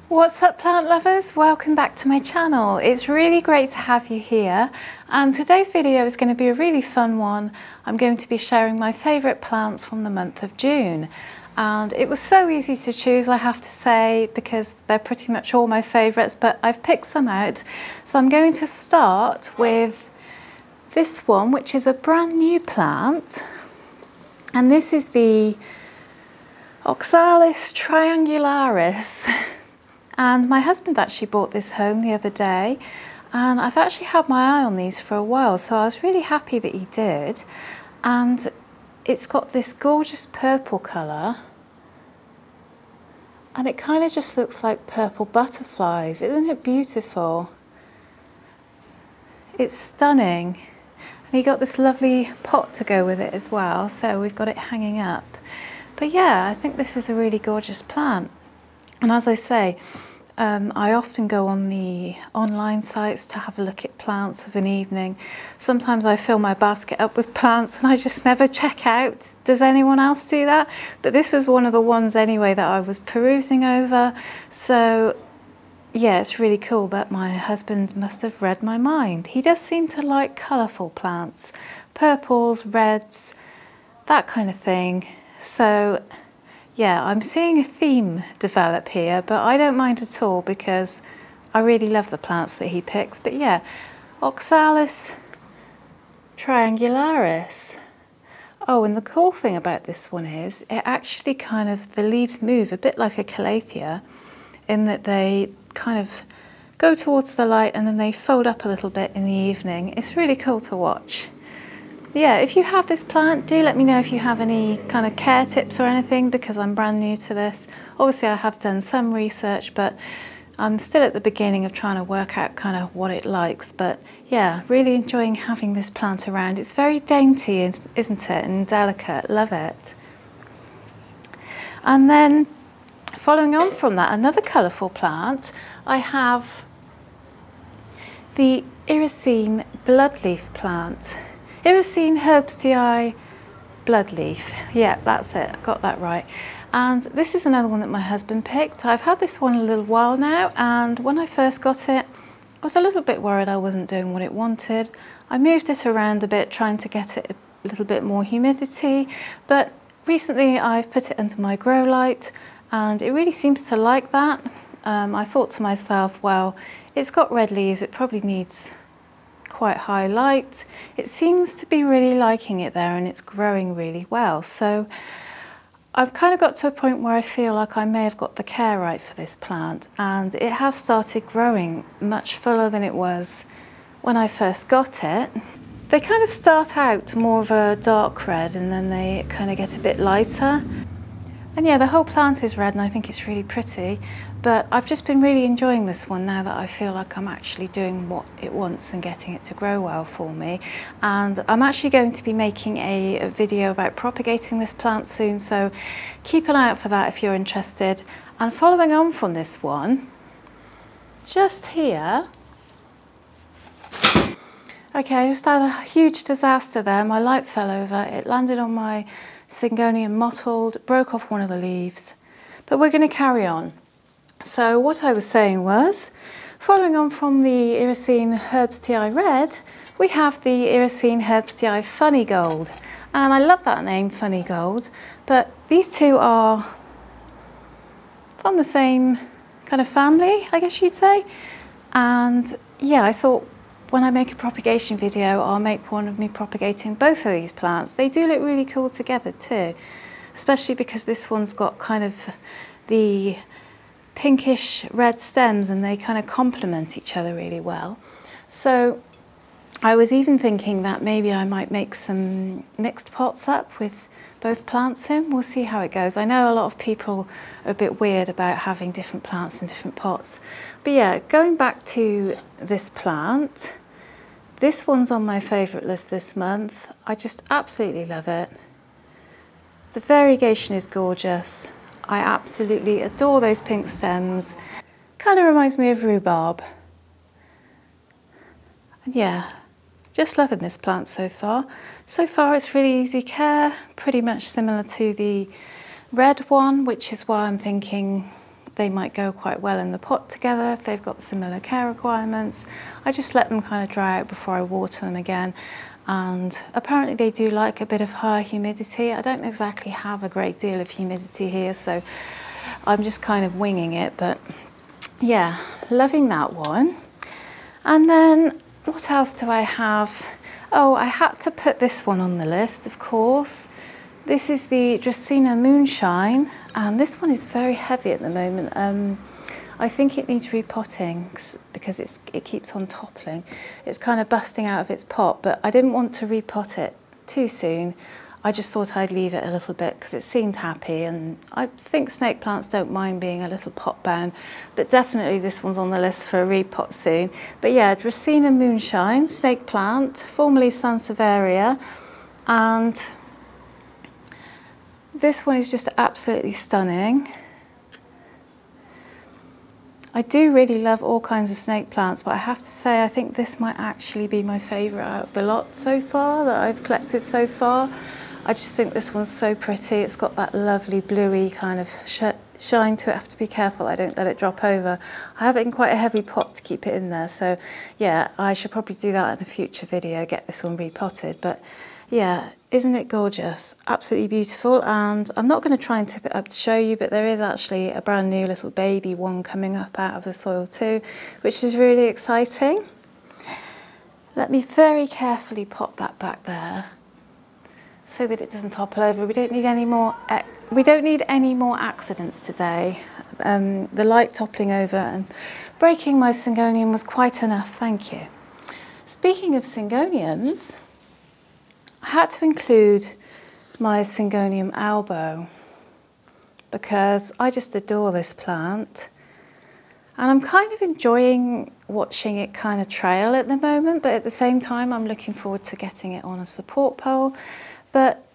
What's up, plant lovers? Welcome back to my channel. It's really great to have you here, and today's video is going to be a really fun one. I'm going to be sharing my favourite plants from the month of June, and it was so easy to choose, I have to say, because they're pretty much all my favourites, but I've picked some out. So I'm going to start with this one, which is a brand new plant, and this is the Oxalis Triangularis. And my husband actually bought this home the other day, and I've actually had my eye on these for a while, so I was really happy that he did. And it's got this gorgeous purple colour, and it kind of just looks like purple butterflies. Isn't it beautiful? It's stunning. And he got this lovely pot to go with it as well, so we've got it hanging up. But yeah, I think this is a really gorgeous plant. And as I say, I often go on the online sites to have a look at plants of an evening. Sometimes I fill my basket up with plants and I just never check out. Does anyone else do that? But this was one of the ones anyway that I was perusing over. So yeah, it's really cool that my husband must have read my mind. He does seem to like colourful plants, purples, reds, that kind of thing. So yeah, I'm seeing a theme develop here, but I don't mind at all because I really love the plants that he picks. But yeah, Oxalis Triangularis. Oh, and the cool thing about this one is it actually kind of, the leaves move a bit like a calathea in that they kind of go towards the light and then they fold up a little bit in the evening. It's really cool to watch. Yeah, if you have this plant, do let me know if you have any kind of care tips or anything, because I'm brand new to this. Obviously I have done some research, but I'm still at the beginning of trying to work out kind of what it likes. But yeah, really enjoying having this plant around. It's very dainty, isn't it, and delicate. Love it. And then following on from that, another colourful plant, I have the Iresine Bloodleaf plant. Iresine Herbstii Bloodleaf. Yeah, that's it. I got that right. And this is another one that my husband picked. I've had this one a little while now, and when I first got it, I was a little bit worried I wasn't doing what it wanted. I moved it around a bit, trying to get it a little bit more humidity, but recently I've put it under my grow light, and it really seems to like that. I thought to myself, well, it's got red leaves, it probably needs quite high light. It seems to be really liking it there, and it's growing really well. So I've kind of got to a point where I feel like I may have got the care right for this plant, and it has started growing much fuller than it was when I first got it. They kind of start out more of a dark red, and then they kind of get a bit lighter. And yeah, the whole plant is red, and I think it's really pretty. But I've just been really enjoying this one now that I feel like I'm actually doing what it wants and getting it to grow well for me. And I'm actually going to be making a video about propagating this plant soon, so keep an eye out for that if you're interested. And following on from this one, just here, okay, I just had a huge disaster there. My light fell over, it landed on my Syngonium Mottled, broke off one of the leaves, but we're going to carry on. So what I was saying was, following on from the Iresine Herbstii Red, we have the Iresine Herbstii Funnygold, and I love that name, Funnygold, but these two are from the same kind of family, I guess you'd say. And yeah, I thought when I make a propagation video, I'll make one of me propagating both of these plants. They do look really cool together too, especially because this one's got kind of the pinkish red stems, and they kind of complement each other really well. So I was even thinking that maybe I might make some mixed pots up with both plants in. We'll see how it goes. I know a lot of people are a bit weird about having different plants in different pots. But yeah, going back to this plant, this one's on my favourite list this month. I just absolutely love it. The variegation is gorgeous. I absolutely adore those pink stems. Kind of reminds me of rhubarb. And yeah, just loving this plant so far. So far it's really easy care, pretty much similar to the red one, which is why I'm thinking they might go quite well in the pot together if they've got similar care requirements. I just let them kind of dry out before I water them again. And apparently they do like a bit of higher humidity. I don't exactly have a great deal of humidity here, so I'm just kind of winging it, but yeah, loving that one. And then what else do I have? Oh, I had to put this one on the list, of course. This is the Dracaena Moonshine, and this one is very heavy at the moment. I think it needs repotting because it keeps on toppling. It's kind of busting out of its pot, but I didn't want to repot it too soon. I just thought I'd leave it a little bit because it seemed happy, and I think snake plants don't mind being a little pot bound, but definitely this one's on the list for a repot soon. But yeah, Dracaena Moonshine, snake plant, formerly Sansevieria, and this one is just absolutely stunning. I do really love all kinds of snake plants, but I have to say I think this might actually be my favourite out of the lot so far that I've collected so far. I just think this one's so pretty. It's got that lovely bluey kind of shine to it. I have to be careful I don't let it drop over. I have it in quite a heavy pot to keep it in there, so yeah, I should probably do that in a future video, get this one repotted. But yeah, isn't it gorgeous? Absolutely beautiful. And I'm not going to try and tip it up to show you, but there is actually a brand new little baby one coming up out of the soil too, which is really exciting. Let me very carefully pop that back there so that it doesn't topple over. We don't need any more accidents today. The light toppling over and breaking my Syngonium was quite enough, thank you. Speaking of Syngoniums, I had to include my Syngonium Albo because I just adore this plant, and I'm kind of enjoying watching it kind of trail at the moment, but at the same time I'm looking forward to getting it on a support pole. But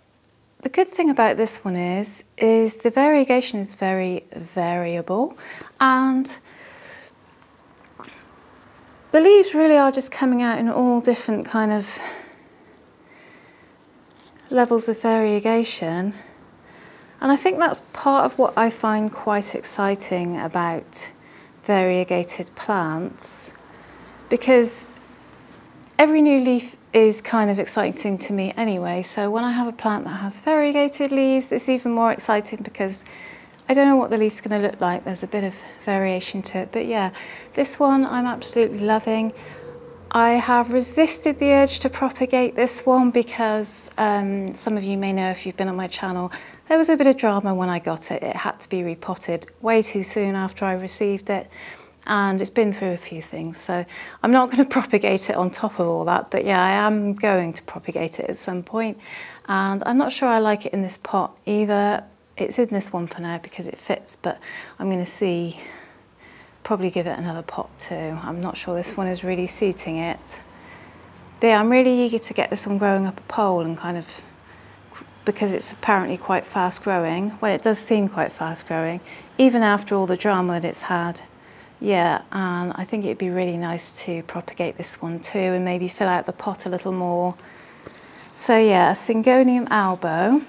the good thing about this one is the variegation is very variable, and the leaves really are just coming out in all different kind of levels of variegation. And I think that's part of what I find quite exciting about variegated plants, because every new leaf is kind of exciting to me anyway. So when I have a plant that has variegated leaves, it's even more exciting because I don't know what the leaf's going to look like. There's a bit of variation to it. But yeah, this one I'm absolutely loving. I have resisted the urge to propagate this one because some of you may know if you've been on my channel, there was a bit of drama when I got it. It had to be repotted way too soon after I received it, and it's been through a few things. So I'm not going to propagate it on top of all that, but yeah, I am going to propagate it at some point. And I'm not sure I like it in this pot either. It's in this one for now because it fits, but I'm going to see. Probably give it another pot too. I'm not sure this one is really suiting it. But yeah, I'm really eager to get this one growing up a pole, and kind of, because it's apparently quite fast growing. Well, it does seem quite fast growing, even after all the drama that it's had. Yeah, and I think it'd be really nice to propagate this one too and maybe fill out the pot a little more. So yeah, Syngonium Albo.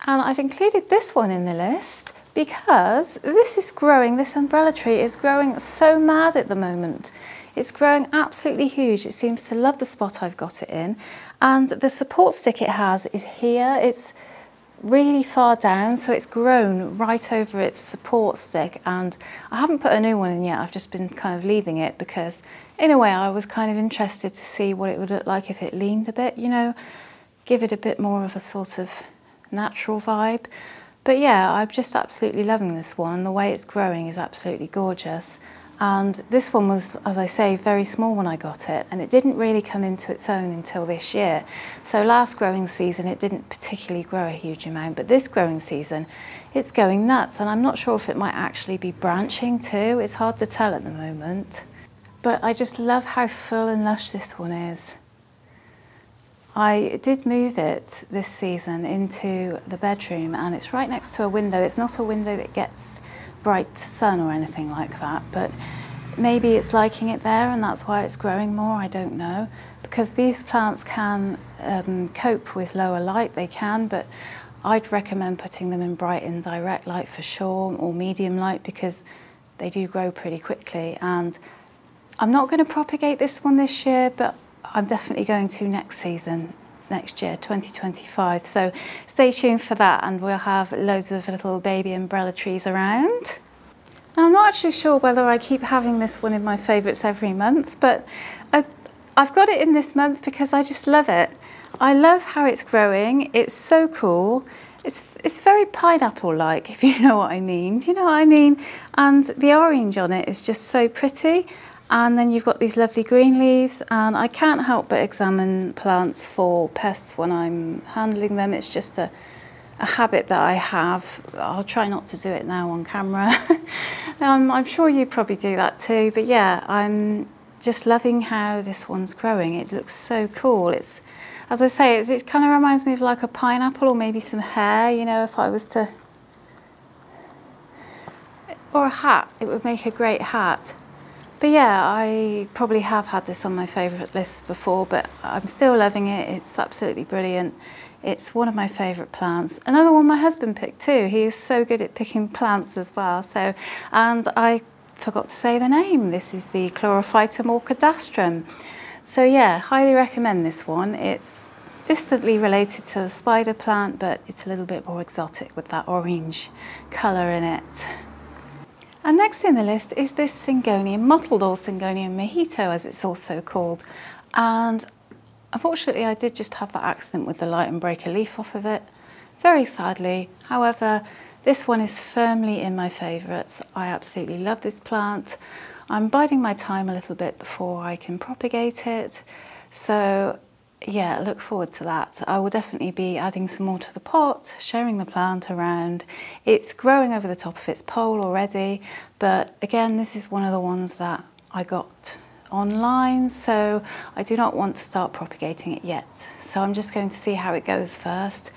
And I've included this one in the list because this is growing, this umbrella tree is growing so mad at the moment. It's growing absolutely huge. It seems to love the spot I've got it in. And the support stick it has is here. It's really far down, so it's grown right over its support stick. And I haven't put a new one in yet. I've just been kind of leaving it because in a way I was kind of interested to see what it would look like if it leaned a bit, you know, give it a bit more of a sort of natural vibe. But yeah, I'm just absolutely loving this one. The way it's growing is absolutely gorgeous. And this one was, as I say, very small when I got it, and it didn't really come into its own until this year. So last growing season, it didn't particularly grow a huge amount, but this growing season, it's going nuts, and I'm not sure if it might actually be branching too. It's hard to tell at the moment. But I just love how full and lush this one is. I did move it this season into the bedroom, and it's right next to a window. It's not a window that gets bright sun or anything like that, but maybe it's liking it there and that's why it's growing more, I don't know. Because these plants can cope with lower light, they can, but I'd recommend putting them in bright indirect light for sure, or medium light, because they do grow pretty quickly. And I'm not going to propagate this one this year, but I'm definitely going to next season, next year, 2025. So stay tuned for that, and we'll have loads of little baby umbrella trees around. Now, I'm not actually sure whether I keep having this one in my favourites every month, but I've got it in this month because I just love it. I love how it's growing. It's so cool. It's very pineapple-like, if you know what I mean. Do you know what I mean? And the orange on it is just so pretty. And then you've got these lovely green leaves, and I can't help but examine plants for pests when I'm handling them. It's just a habit that I have. I'll try not to do it now on camera. I'm sure you probably do that too, but yeah, I'm just loving how this one's growing. It looks so cool. It's, as I say, it kind of reminds me of like a pineapple or maybe some hair, you know, if I was to, or a hat. It would make a great hat. But yeah, I probably have had this on my favourite list before, but I'm still loving it. It's absolutely brilliant. It's one of my favourite plants. Another one my husband picked too. He is so good at picking plants as well. So, and I forgot to say the name. This is the Chlorophytum Orchidastrum. So yeah, highly recommend this one. It's distantly related to the spider plant, but it's a little bit more exotic with that orange colour in it. And next in the list is this Syngonium Mottled, or Syngonium Mojito as it's also called. And unfortunately I did just have that accident with the light and break a leaf off of it, very sadly. However, this one is firmly in my favourites. I absolutely love this plant. I'm biding my time a little bit before I can propagate it. So yeah, look forward to that. I will definitely be adding some more to the pot, sharing the plant around. It's growing over the top of its pole already, but again, this is one of the ones that I got online, so I do not want to start propagating it yet. So I'm just going to see how it goes first,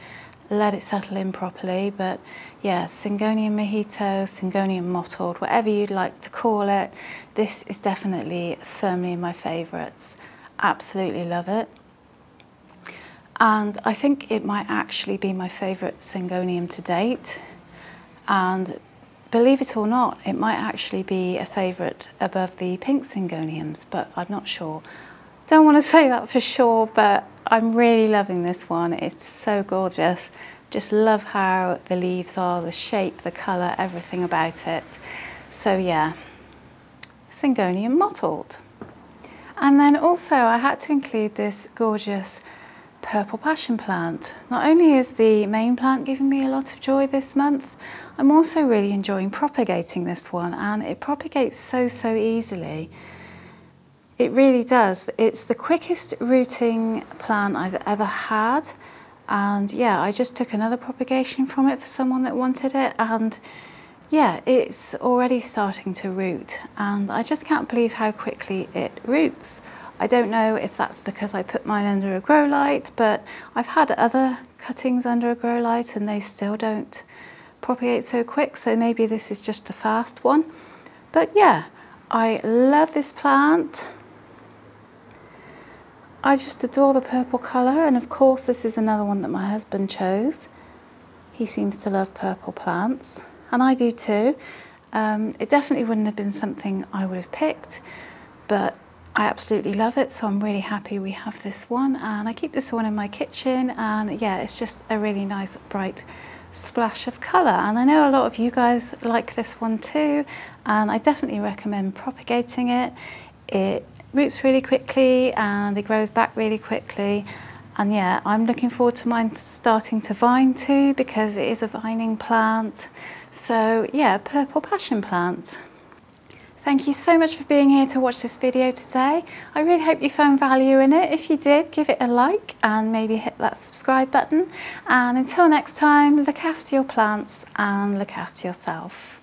let it settle in properly. But yeah, Syngonium Mojito, Syngonium Mottled, whatever you'd like to call it, this is definitely firmly in my favourites. Absolutely love it. And I think it might actually be my favourite Syngonium to date. And believe it or not, it might actually be a favourite above the pink Syngoniums, but I'm not sure. Don't want to say that for sure, but I'm really loving this one. It's so gorgeous. Just love how the leaves are, the shape, the colour, everything about it. So yeah, Syngonium Mottled. And then also I had to include this gorgeous purple passion plant. Not only is the main plant giving me a lot of joy this month, I'm also really enjoying propagating this one, and it propagates so easily. It really does. It's the quickest rooting plant I've ever had, and yeah, I just took another propagation from it for someone that wanted it, and yeah, it's already starting to root, and I just can't believe how quickly it roots. I don't know if that's because I put mine under a grow light, but I've had other cuttings under a grow light and they still don't propagate so quick, so maybe this is just a fast one. But yeah, I love this plant. I just adore the purple colour, and of course this is another one that my husband chose. He seems to love purple plants, and I do too. It definitely wouldn't have been something I would have picked, but I absolutely love it, so I'm really happy we have this one, and I keep this one in my kitchen, and yeah, it's just a really nice bright splash of colour. And I know a lot of you guys like this one too, and I definitely recommend propagating it. It roots really quickly and it grows back really quickly, and yeah, I'm looking forward to mine starting to vine too, because it is a vining plant. So yeah, purple passion plant. Thank you so much for being here to watch this video today. I really hope you found value in it. If you did, give it a like and maybe hit that subscribe button. And until next time, look after your plants and look after yourself.